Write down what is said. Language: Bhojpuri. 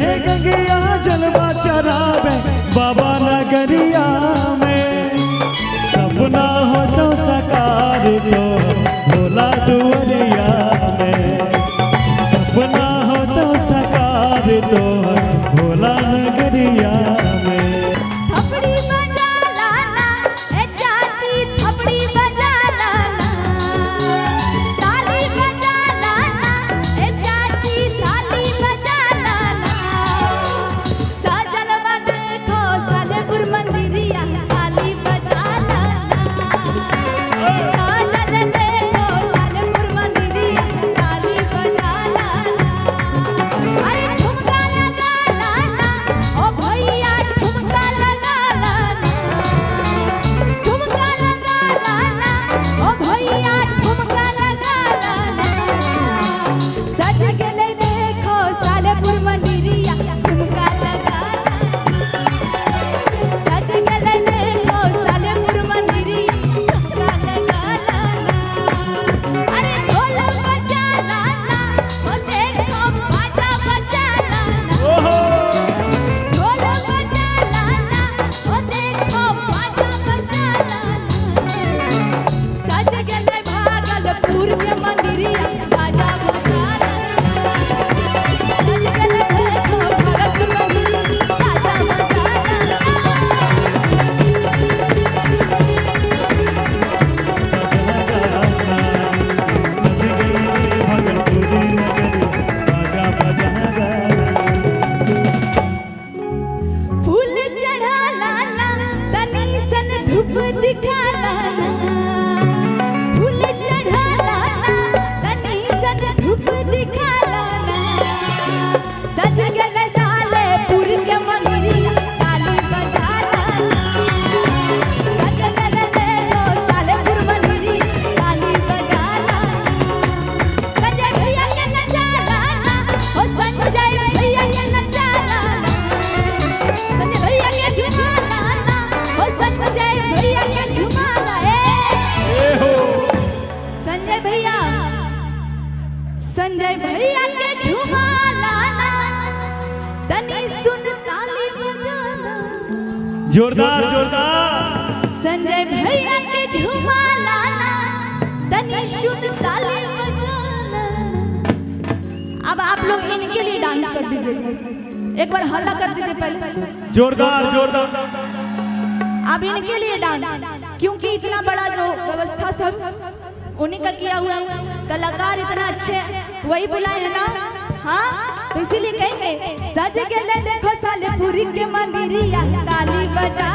गंगिया जलवा चरावे बाबा नगरिया में। सपना हो तो साकार तो भोला दुआरिया में। सपना हो तो साकार तो भोला नगरिया में। थपड़ी बजा लाना ए चाची, थपड़ी बजा लाना। ताली बजा लाना ए चाची, ताली बजा लाना। साजनवा देखो सालेपुर मंदिरिया, ताली बजा लाना। साजन देखो सालेपुर मंदिरिया, ताली बजा लाना। अरे ठुमका लगा लाना ओ भैया, ठुमका लगा लाना। ठुमका लगा लाना ओ भैया, ठुमका लगा लाना। सज गेले देखो सालेपुर मंदिरिया, ठुमका लगा लाना। सज गेले देखो सालेपुर मंदिरिया, ठुमका लगा लाना। अरे ढोल बजा लाना ओ देखो बाजा बजा लाना। ढोल बजा लाना ओ देखो बाजा बजा लाना। सज गेले भागलपुर के मंदिरिया, बाजा बजा लाना। सज गेले देखो भागलपुर मंदिरिया, बाजा बजा सज गई भगलपुरी नगरी बाजा बजा फूल चढ़ा लाना, तनी सन धूप दिखा लाना। फूल चढ़ा लाना, तनी सन धूप दिखा लाना। सज गेले सालेपुर के मंदिरिया, ताली बजा लाना। सज गेले देखो सालेपुर मंदिरिया, ताली बजा लाना। संजय भैया के नचा लाना ओ संजय भैया के नचा लाना। संजय भैया के झुमा लाना ओ संजय भैया के झुमा ला। संजय भैया, संजय भैया के झुमा लाना। तनी सुन ताली बजाना। जोरदार जोरदार। संजय भैया के झुमा लाना, तनी सुन ताली बजाना। अब आप लोग इनके लिए डांस कर दीजिए, एक बार हल्ला कर दीजिए पहले। जोरदार जोरदार। अब इनके लिए डांस, क्योंकि इतना बड़ा जो व्यवस्था सब उन्हीं का किया हुआ है। कलाकार इतना अच्छे वही बुलाए हैं ना। हाँ, तो इसीलिए कहेंगे सज गेले देखो सालेपुरी के मंदिरिया, ताली बजा